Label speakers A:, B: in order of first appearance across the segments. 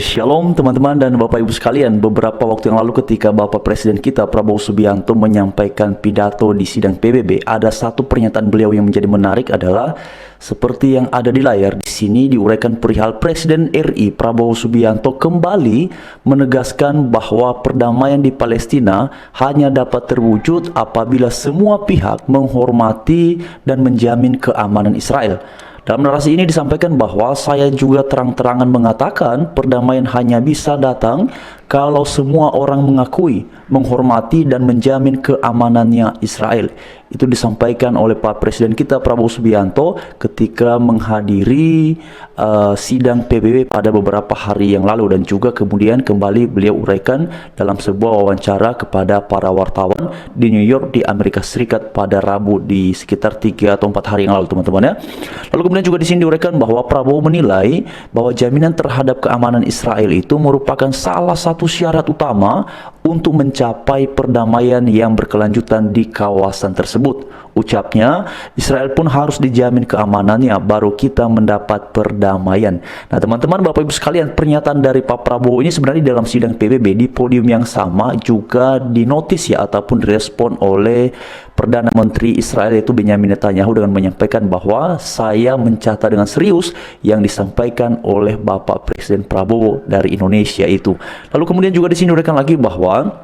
A: Shalom teman-teman dan Bapak Ibu sekalian. Beberapa waktu yang lalu ketika Bapak Presiden kita Prabowo Subianto menyampaikan pidato di sidang PBB, ada satu pernyataan beliau yang menjadi menarik adalah seperti yang ada di layar di sini diuraikan perihal Presiden RI Prabowo Subianto kembali menegaskan bahwa perdamaian di Palestina hanya dapat terwujud apabila semua pihak menghormati dan menjamin keamanan Israel. Dalam narasi ini disampaikan bahwa saya juga terang-terangan mengatakan perdamaian hanya bisa datang kalau semua orang mengakui, menghormati dan menjamin keamanannya Israel. Itu disampaikan oleh Pak Presiden kita Prabowo Subianto ketika menghadiri sidang PBB pada beberapa hari yang lalu, dan juga kemudian kembali beliau uraikan dalam sebuah wawancara kepada para wartawan di New York di Amerika Serikat pada Rabu di sekitar 3 atau 4 hari yang lalu, teman-teman ya. Lalu kemudian juga di sini diuraikan bahwa Prabowo menilai bahwa jaminan terhadap keamanan Israel itu merupakan salah satu syarat utama untuk mencapai perdamaian yang berkelanjutan di kawasan tersebut. Ucapnya, Israel pun harus dijamin keamanannya, baru kita mendapat perdamaian. Nah teman-teman, Bapak Ibu sekalian, pernyataan dari Pak Prabowo ini sebenarnya dalam sidang PBB di podium yang sama juga dinotis ya, ataupun direspon oleh Perdana Menteri Israel yaitu Benyamin Netanyahu dengan menyampaikan bahwa saya mencatat dengan serius yang disampaikan oleh Bapak Presiden Prabowo dari Indonesia itu. Lalu kemudian juga di sini diuraikan lagi bahwa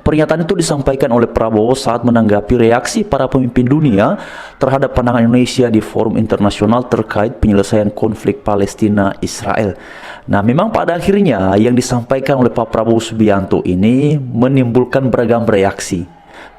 A: pernyataan itu disampaikan oleh Prabowo saat menanggapi reaksi para pemimpin dunia terhadap pandangan Indonesia di forum internasional terkait penyelesaian konflik Palestina-Israel. Nah, memang pada akhirnya yang disampaikan oleh Pak Prabowo Subianto ini menimbulkan beragam reaksi.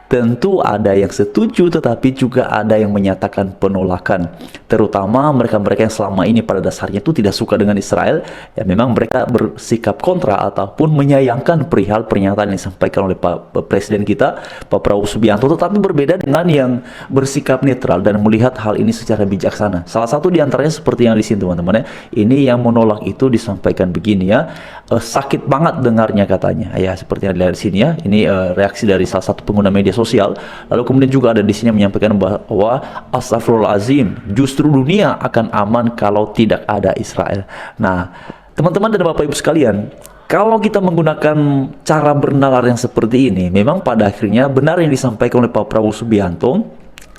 A: Tentu ada yang setuju, tetapi juga ada yang menyatakan penolakan. Terutama mereka-mereka yang selama ini pada dasarnya itu tidak suka dengan Israel, ya memang mereka bersikap kontra ataupun menyayangkan perihal pernyataan yang disampaikan oleh Pak Presiden kita, Pak Prabowo Subianto, tetapi berbeda dengan yang bersikap netral dan melihat hal ini secara bijaksana. Salah satu diantaranya seperti yang di sini teman-teman ya, ini yang menolak itu disampaikan begini ya, sakit banget dengarnya katanya, ya seperti yang dilihat di sini ya. Ini reaksi dari salah satu pengguna media sosial. Lalu kemudian juga ada di sini menyampaikan bahwa astagfirullahaladzim, justru dunia akan aman kalau tidak ada Israel. Nah, teman-teman dan Bapak Ibu sekalian, kalau kita menggunakan cara bernalar yang seperti ini, memang pada akhirnya benar yang disampaikan oleh Pak Prabowo Subianto,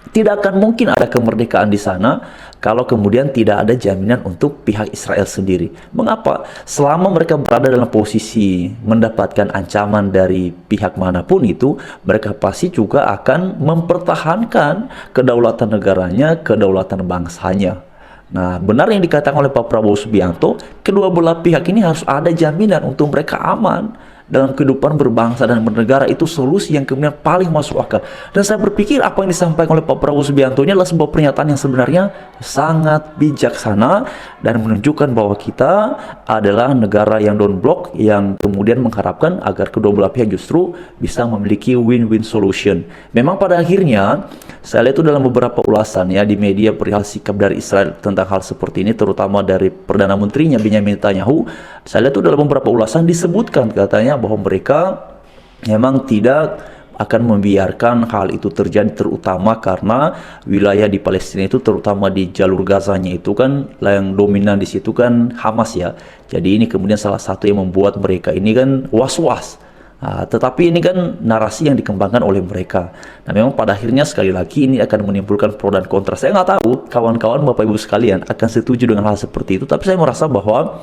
A: tidak akan mungkin ada kemerdekaan di sana kalau kemudian tidak ada jaminan untuk pihak Israel sendiri. Mengapa? Selama mereka berada dalam posisi mendapatkan ancaman dari pihak manapun itu, mereka pasti juga akan mempertahankan kedaulatan negaranya, kedaulatan bangsanya. Nah, benar yang dikatakan oleh Pak Prabowo Subianto, kedua belah pihak ini harus ada jaminan untuk mereka aman dalam kehidupan berbangsa dan bernegara. Itu solusi yang kemudian paling masuk akal. Dan saya berpikir apa yang disampaikan oleh Pak Prabowo Subianto ini adalah sebuah pernyataan yang sebenarnya sangat bijaksana dan menunjukkan bahwa kita adalah negara yang down block, yang kemudian mengharapkan agar kedua belah pihak justru bisa memiliki win-win solution. Memang pada akhirnya saya lihat itu dalam beberapa ulasan ya di media perihal sikap dari Israel tentang hal seperti ini, terutama dari Perdana Menterinya Benyamin Netanyahu. Saya lihat itu dalam beberapa ulasan disebutkan katanya bahwa mereka memang tidak akan membiarkan hal itu terjadi, terutama karena wilayah di Palestina itu, terutama di jalur Gazanya itu kan yang dominan di situ kan Hamas ya. Jadi ini kemudian salah satu yang membuat mereka ini kan was-was. Nah, tetapi ini kan narasi yang dikembangkan oleh mereka. Nah, memang pada akhirnya sekali lagi ini akan menimbulkan pro dan kontra. Saya nggak tahu kawan-kawan Bapak Ibu sekalian akan setuju dengan hal seperti itu, tapi saya merasa bahwa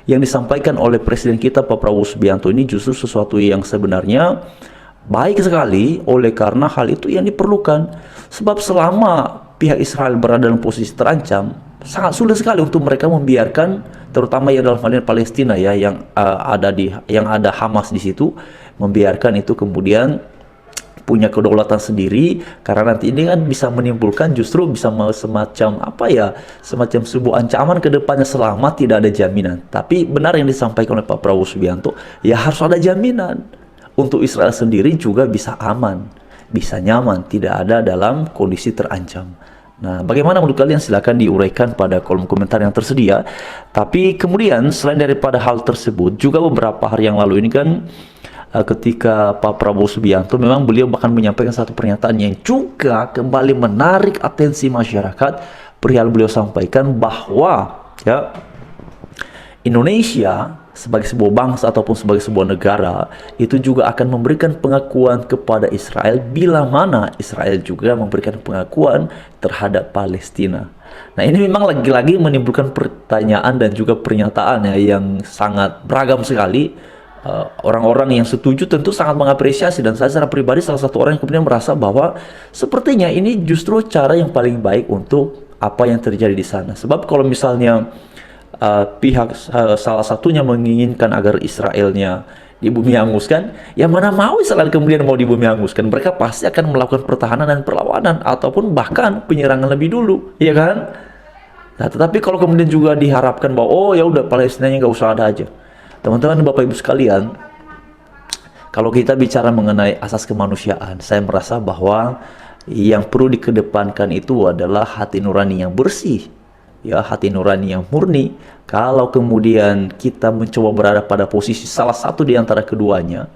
A: yang disampaikan oleh Presiden kita Pak Prabowo Subianto ini justru sesuatu yang sebenarnya baik sekali, oleh karena hal itu yang diperlukan. Sebab selama pihak Israel berada dalam posisi terancam, sangat sulit sekali untuk mereka membiarkan, terutama yang dalam hal ini Palestina ya, yang ada Hamas di situ, membiarkan itu kemudian punya kedaulatan sendiri, karena nanti ini kan bisa menimbulkan justru bisa semacam apa ya, semacam sebuah ancaman ke depannya selama tidak ada jaminan. Tapi benar yang disampaikan oleh Pak Prabowo Subianto, ya harus ada jaminan untuk Israel sendiri juga bisa aman, bisa nyaman, tidak ada dalam kondisi terancam. Nah, bagaimana menurut kalian? Silahkan diuraikan pada kolom komentar yang tersedia. Tapi kemudian selain daripada hal tersebut, juga beberapa hari yang lalu ini kan ketika Pak Prabowo Subianto memang beliau bahkan menyampaikan satu pernyataan yang juga kembali menarik atensi masyarakat. Perihal beliau sampaikan bahwa ya Indonesia sebagai sebuah bangsa ataupun sebagai sebuah negara, itu juga akan memberikan pengakuan kepada Israel, bila mana Israel juga memberikan pengakuan terhadap Palestina. Nah, ini memang lagi-lagi menimbulkan pertanyaan dan juga pernyataan ya yang sangat beragam sekali. Orang-orang yang setuju tentu sangat mengapresiasi, dan saya secara pribadi salah satu orang yang kemudian merasa bahwa sepertinya ini justru cara yang paling baik untuk apa yang terjadi di sana. Sebab kalau misalnya salah satunya menginginkan agar Israelnya di bumi hanguskan, ya mana mau Israel kemudian mau di bumi hanguskan. Mereka pasti akan melakukan pertahanan dan perlawanan ataupun bahkan penyerangan lebih dulu, ya kan? Nah, tetapi kalau kemudian juga diharapkan bahwa oh ya udah Palestinanya nggak usah ada aja. Teman-teman, Bapak Ibu sekalian, kalau kita bicara mengenai asas kemanusiaan, saya merasa bahwa yang perlu dikedepankan itu adalah hati nurani yang bersih, ya, hati nurani yang murni. Kalau kemudian kita mencoba berada pada posisi salah satu di antara keduanya,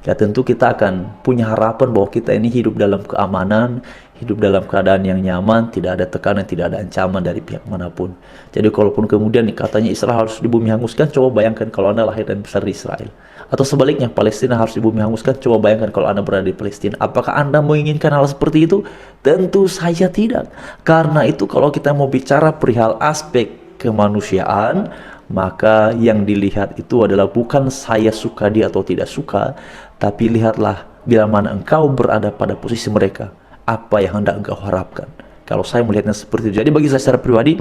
A: ya tentu kita akan punya harapan bahwa kita ini hidup dalam keamanan, hidup dalam keadaan yang nyaman, tidak ada tekanan, tidak ada ancaman dari pihak manapun. Jadi kalaupun kemudian katanya Israel harus di bumi hanguskan, coba bayangkan kalau Anda lahir dan besar di Israel. Atau sebaliknya, Palestina harus di bumi hanguskan, coba bayangkan kalau Anda berada di Palestina. Apakah Anda menginginkan hal seperti itu? Tentu saja tidak. Karena itu kalau kita mau bicara perihal aspek kemanusiaan, maka yang dilihat itu adalah bukan saya suka dia atau tidak suka, tapi lihatlah bila mana engkau berada pada posisi mereka, apa yang hendak engkau harapkan. Kalau saya melihatnya seperti itu. Jadi bagi saya secara pribadi,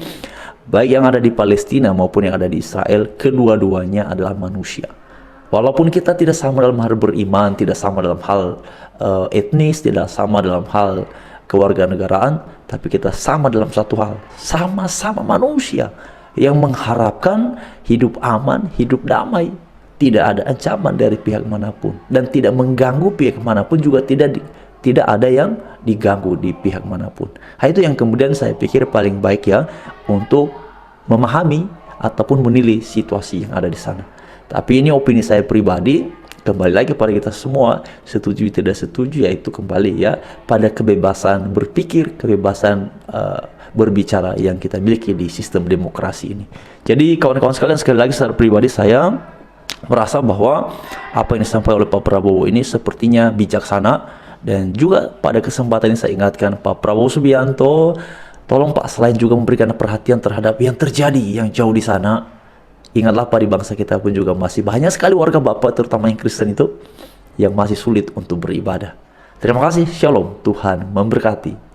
A: baik yang ada di Palestina maupun yang ada di Israel, kedua-duanya adalah manusia. Walaupun kita tidak sama dalam hal beriman, tidak sama dalam hal etnis, tidak sama dalam hal kewarganegaraan, tapi kita sama dalam satu hal, sama-sama manusia yang mengharapkan hidup aman, hidup damai, tidak ada ancaman dari pihak manapun, dan tidak mengganggu pihak manapun, juga tidak ada yang diganggu di pihak manapun. Nah, itu yang kemudian saya pikir paling baik ya untuk memahami ataupun menilai situasi yang ada di sana. Tapi ini opini saya pribadi, kembali lagi pada kita semua, setuju tidak setuju, yaitu kembali ya pada kebebasan berpikir, kebebasan berbicara yang kita miliki di sistem demokrasi ini. Jadi kawan-kawan sekalian, sekali lagi secara pribadi saya merasa bahwa apa yang disampaikan oleh Pak Prabowo ini sepertinya bijaksana. Dan juga pada kesempatan ini saya ingatkan Pak Prabowo Subianto, tolong Pak, selain juga memberikan perhatian terhadap yang terjadi yang jauh di sana, ingatlah Pak, di bangsa kita pun juga masih banyak sekali warga Bapak, terutama yang Kristen itu, yang masih sulit untuk beribadah. Terima kasih, Shalom, Tuhan memberkati.